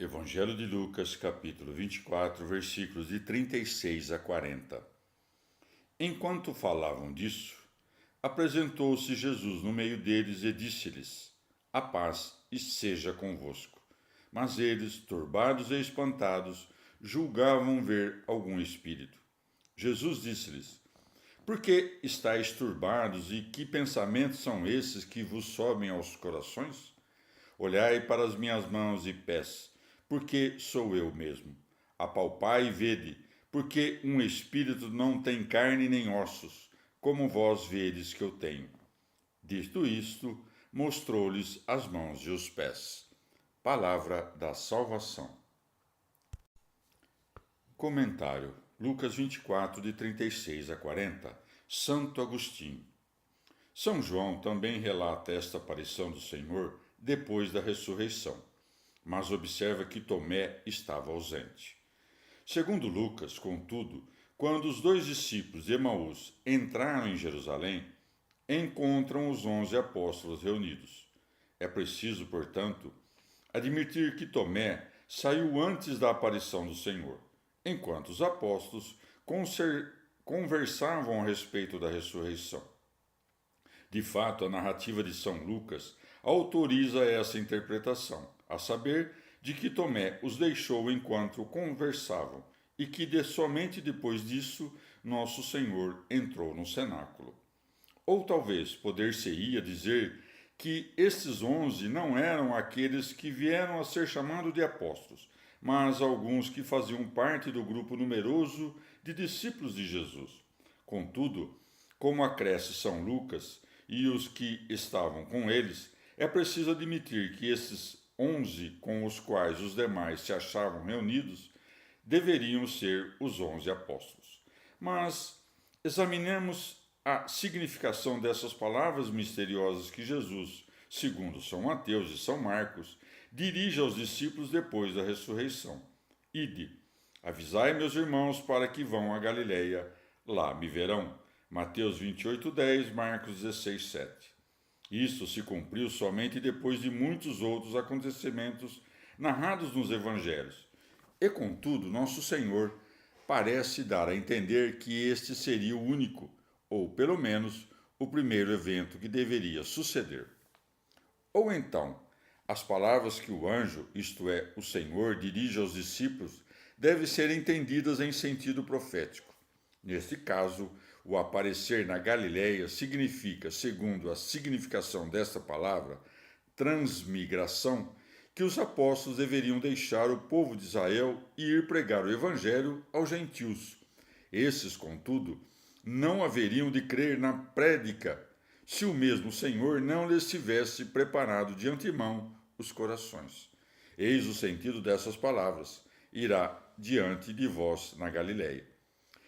Evangelho de Lucas, capítulo 24, versículos de 36 a 40. Enquanto falavam disso, apresentou-se Jesus no meio deles e disse-lhes: A paz seja convosco. Mas eles, turbados e espantados, julgavam ver algum espírito. Jesus disse-lhes: Por que estáis turbados e que pensamentos são esses que vos sobem aos corações? Olhai para as minhas mãos e pés, porque sou eu mesmo. Apalpai e vede, porque um espírito não tem carne nem ossos, como vós vedes que eu tenho. Dito isto, mostrou-lhes as mãos e os pés. Palavra da salvação. Comentário. Lucas 24, de 36 a 40. Santo Agostinho. São João também relata esta aparição do Senhor depois da ressurreição, mas observa que Tomé estava ausente. Segundo Lucas, contudo, quando os 2 discípulos de Emaús entraram em Jerusalém, encontram os 11 apóstolos reunidos. É preciso, portanto, admitir que Tomé saiu antes da aparição do Senhor, enquanto os apóstolos conversavam a respeito da ressurreição. De fato, a narrativa de São Lucas autoriza essa interpretação, a saber, de que Tomé os deixou enquanto conversavam e que somente depois disso nosso Senhor entrou no cenáculo. Ou talvez poder-se-ia dizer que estes 11 não eram aqueles que vieram a ser chamados de apóstolos, mas alguns que faziam parte do grupo numeroso de discípulos de Jesus. Contudo, como acresce São Lucas e os que estavam com eles, é preciso admitir que esses 11 com os quais os demais se achavam reunidos deveriam ser os 11 apóstolos. Mas examinemos a significação dessas palavras misteriosas que Jesus, segundo São Mateus e São Marcos, dirige aos discípulos depois da ressurreição. Ide, avisai meus irmãos para que vão a Galileia, lá me verão. Mateus 28:10, Marcos 16:7. Isso se cumpriu somente depois de muitos outros acontecimentos narrados nos evangelhos. E contudo, nosso Senhor parece dar a entender que este seria o único, ou pelo menos o primeiro evento que deveria suceder. Ou então, as palavras que o anjo, isto é, o Senhor, dirige aos discípulos, devem ser entendidas em sentido profético. Neste caso, o aparecer na Galileia significa, segundo a significação desta palavra, transmigração, que os apóstolos deveriam deixar o povo de Israel e ir pregar o evangelho aos gentios. Esses, contudo, não haveriam de crer na prédica, se o mesmo Senhor não lhes tivesse preparado de antemão os corações. Eis o sentido dessas palavras: irá diante de vós na Galileia.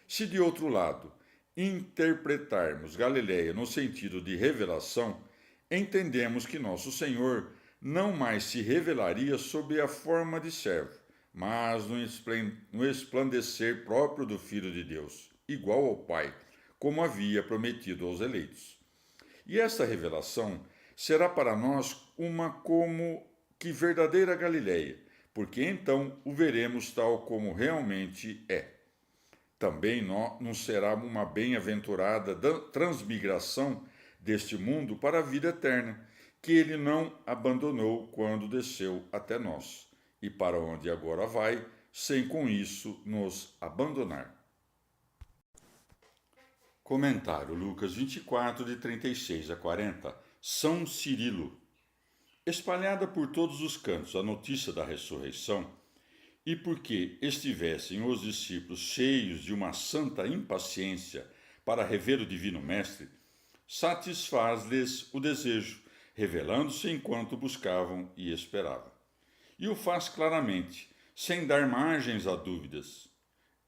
Se de outro lado interpretarmos Galileia no sentido de revelação, entendemos que nosso Senhor não mais se revelaria sob a forma de servo, mas no esplandecer próprio do Filho de Deus, igual ao Pai, como havia prometido aos eleitos. E esta revelação será para nós uma como que verdadeira Galileia, porque então o veremos tal como realmente é. Também não será uma bem-aventurada transmigração deste mundo para a vida eterna, que ele não abandonou quando desceu até nós, e para onde agora vai, sem com isso nos abandonar. Comentário Lucas 24, de 36 a 40. São Cirilo. Espalhada por todos os cantos a notícia da ressurreição, e porque estivessem os discípulos cheios de uma santa impaciência para rever o Divino Mestre, satisfaz-lhes o desejo, revelando-se enquanto buscavam e esperavam. E o faz claramente, sem dar margens a dúvidas.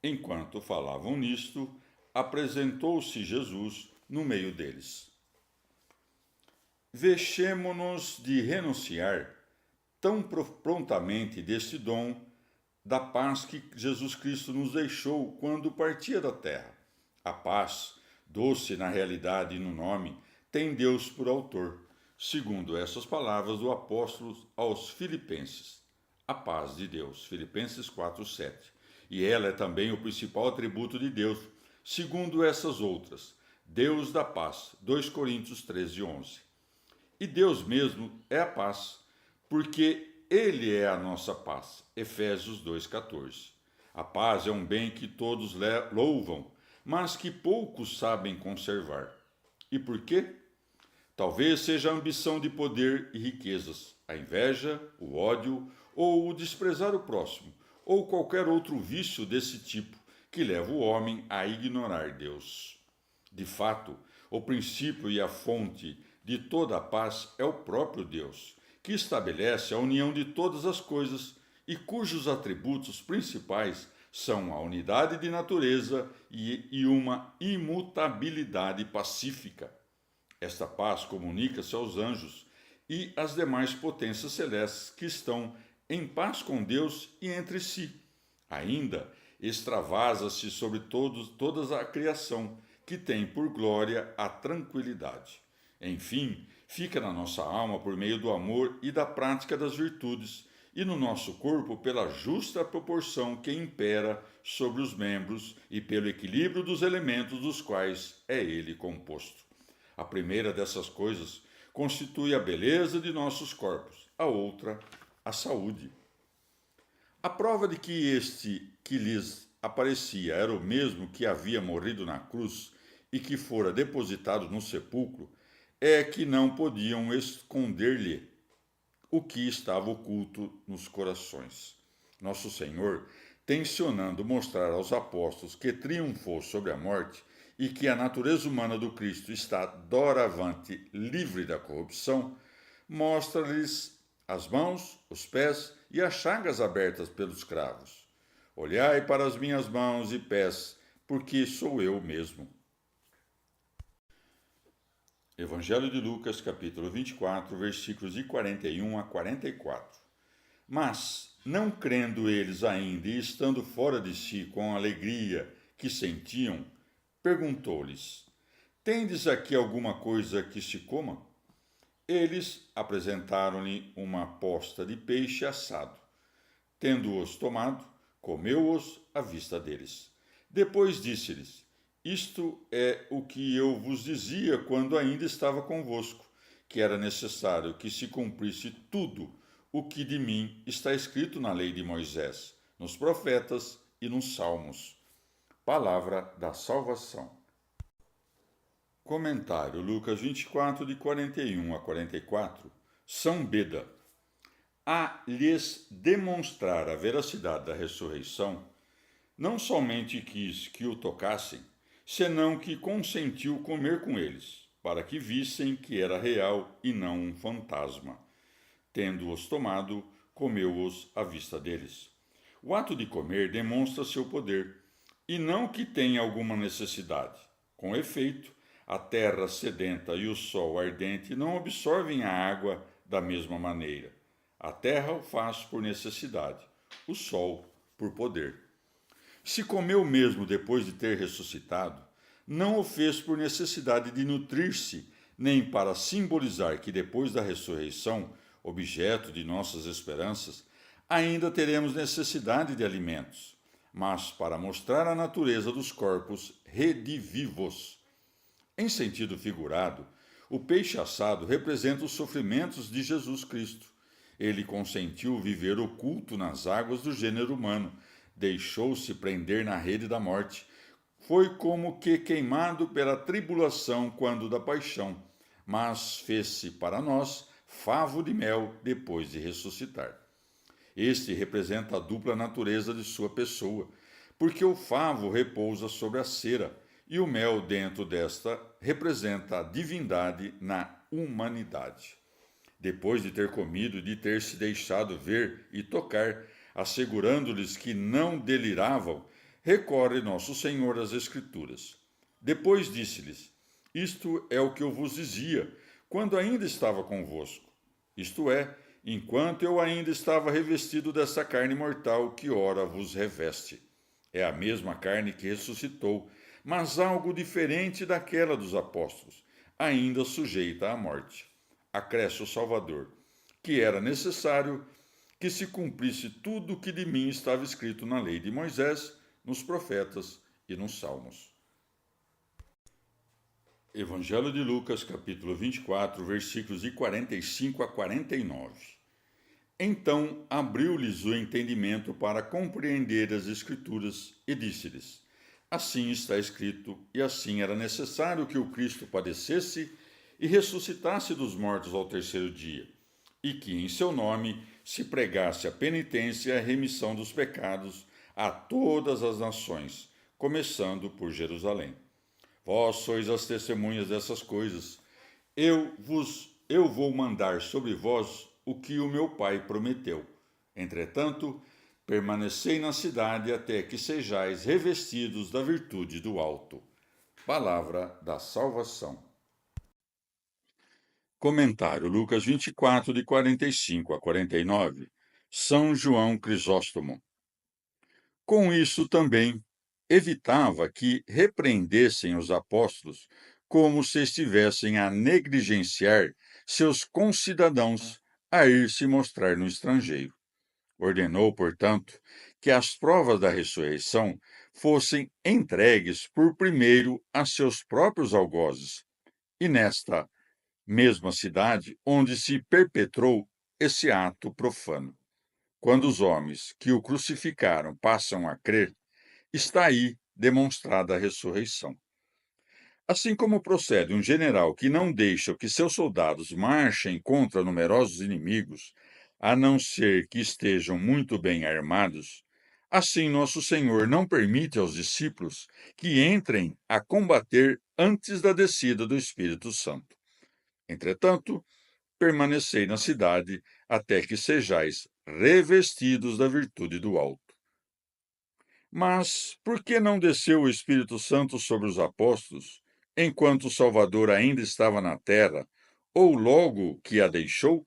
Enquanto falavam nisto, apresentou-se Jesus no meio deles. Vexemo-nos de renunciar tão prontamente deste dom da paz que Jesus Cristo nos deixou quando partia da terra. A paz, doce na realidade e no nome, tem Deus por autor, segundo essas palavras do apóstolo aos Filipenses. a paz de Deus. Filipenses 4:7. E ela é também o principal atributo de Deus, segundo essas outras. Deus da paz. 2 Coríntios 13:11. E Deus mesmo é a paz, porque Ele é a nossa paz. Efésios 2:14. A paz é um bem que todos louvam, mas que poucos sabem conservar. E por quê? Talvez seja a ambição de poder e riquezas, a inveja, o ódio ou o desprezar o próximo, ou qualquer outro vício desse tipo que leva o homem a ignorar Deus. De fato, o princípio e a fonte de toda a paz é o próprio Deus, que estabelece a união de todas as coisas e cujos atributos principais são a unidade de natureza e uma imutabilidade pacífica. Esta paz comunica-se aos anjos e às demais potências celestes que estão em paz com Deus e entre si. Ainda extravasa-se sobre toda a criação, que tem por glória a tranquilidade. Enfim, fica na nossa alma por meio do amor e da prática das virtudes, e no nosso corpo pela justa proporção que impera sobre os membros e pelo equilíbrio dos elementos dos quais é ele composto. A primeira dessas coisas constitui a beleza de nossos corpos, a outra, a saúde. A prova de que este que lhes aparecia era o mesmo que havia morrido na cruz e que fora depositado no sepulcro é que não podiam esconder-lhe o que estava oculto nos corações. Nosso Senhor, tencionando mostrar aos apóstolos que triunfou sobre a morte e que a natureza humana do Cristo está doravante livre da corrupção, mostra-lhes as mãos, os pés e as chagas abertas pelos cravos. Olhai para as minhas mãos e pés, porque sou eu mesmo. Evangelho de Lucas, capítulo 24, versículos de 41 a 44. Mas, não crendo eles ainda e estando fora de si com a alegria que sentiam, perguntou-lhes: Tendes aqui alguma coisa que se coma? Eles apresentaram-lhe uma posta de peixe assado. Tendo-os tomado, comeu-os à vista deles. Depois disse-lhes: Isto é o que eu vos dizia quando ainda estava convosco, que era necessário que se cumprisse tudo o que de mim está escrito na lei de Moisés, nos profetas e nos salmos. Palavra da salvação. Comentário Lucas 24, de 41 a 44. São Beda. A lhes demonstrar a veracidade da ressurreição, não somente quis que o tocassem, senão que consentiu comer com eles, para que vissem que era real e não um fantasma. Tendo-os tomado, comeu-os à vista deles. O ato de comer demonstra seu poder, e não que tenha alguma necessidade. Com efeito, a terra sedenta e o sol ardente não absorvem a água da mesma maneira. A terra o faz por necessidade, o sol por poder. Se comeu mesmo depois de ter ressuscitado, não o fez por necessidade de nutrir-se, nem para simbolizar que depois da ressurreição, objeto de nossas esperanças, ainda teremos necessidade de alimentos, mas para mostrar a natureza dos corpos redivivos. Em sentido figurado, o peixe assado representa os sofrimentos de Jesus Cristo. Ele consentiu viver oculto nas águas do gênero humano, deixou-se prender na rede da morte. Foi como que queimado pela tribulação quando da paixão, mas fez-se para nós favo de mel depois de ressuscitar. Este representa a dupla natureza de sua pessoa, porque o favo repousa sobre a cera, e o mel dentro desta representa a divindade na humanidade. Depois de ter comido e de ter se deixado ver e tocar, assegurando-lhes que não deliravam, recorre nosso Senhor às Escrituras. Depois disse-lhes: Isto é o que eu vos dizia, quando ainda estava convosco. Isto é, enquanto eu ainda estava revestido dessa carne mortal que ora vos reveste. É a mesma carne que ressuscitou, mas algo diferente daquela dos apóstolos, ainda sujeita à morte. Acresce o Salvador, que era necessário que se cumprisse tudo o que de mim estava escrito na lei de Moisés, nos profetas e nos salmos. Evangelho de Lucas, capítulo 24, versículos de 45 a 49. Então abriu-lhes o entendimento para compreender as Escrituras e disse-lhes: Assim está escrito, e assim era necessário que o Cristo padecesse e ressuscitasse dos mortos ao terceiro dia, e que em seu nome se pregasse a penitência e a remissão dos pecados a todas as nações, começando por Jerusalém. Vós sois as testemunhas dessas coisas. Eu vou mandar sobre vós o que o meu Pai prometeu. Entretanto, permanecei na cidade até que sejais revestidos da virtude do alto. Palavra da salvação. Comentário Lucas 24, de 45 a 49. São João Crisóstomo. Com isso também evitava que repreendessem os apóstolos como se estivessem a negligenciar seus concidadãos a ir se mostrar no estrangeiro. Ordenou, portanto, que as provas da ressurreição fossem entregues por primeiro a seus próprios algozes, e nesta mesma cidade onde se perpetrou esse ato profano. Quando os homens que o crucificaram passam a crer, está aí demonstrada a ressurreição. Assim como procede um general que não deixa que seus soldados marchem contra numerosos inimigos, a não ser que estejam muito bem armados, assim nosso Senhor não permite aos discípulos que entrem a combater antes da descida do Espírito Santo. Entretanto, permanecei na cidade até que sejais revestidos da virtude do alto. Mas por que não desceu o Espírito Santo sobre os apóstolos, enquanto o Salvador ainda estava na terra, ou logo que a deixou?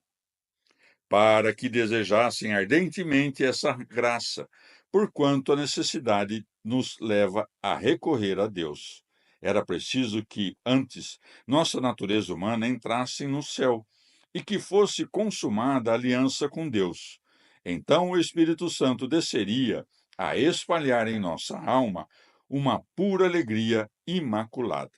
Para que desejassem ardentemente essa graça, porquanto a necessidade nos leva a recorrer a Deus. Era preciso que, antes, nossa natureza humana entrasse no céu e que fosse consumada a aliança com Deus. Então o Espírito Santo desceria a espalhar em nossa alma uma pura alegria imaculada.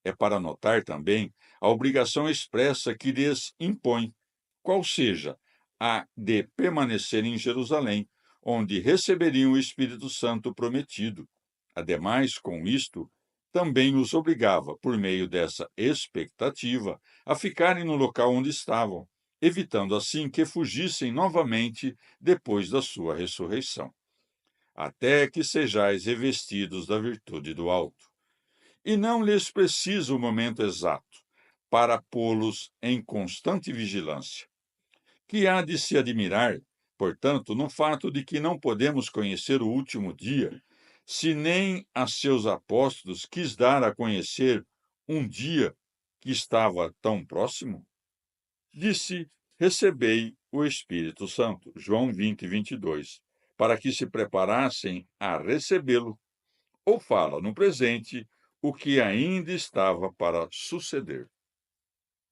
É para notar também a obrigação expressa que lhes impõe, qual seja a de permanecer em Jerusalém, onde receberiam o Espírito Santo prometido. Ademais, com isto, também os obrigava, por meio dessa expectativa, a ficarem no local onde estavam, evitando assim que fugissem novamente depois da sua ressurreição, até que sejais revestidos da virtude do alto. E não lhes precisa o momento exato para pô-los em constante vigilância. Que há de se admirar, portanto, no fato de que não podemos conhecer o último dia, se nem a seus apóstolos quis dar a conhecer um dia que estava tão próximo? Disse: Recebei o Espírito Santo, João 20, 22, para que se preparassem a recebê-lo. Ou fala no presente o que ainda estava para suceder.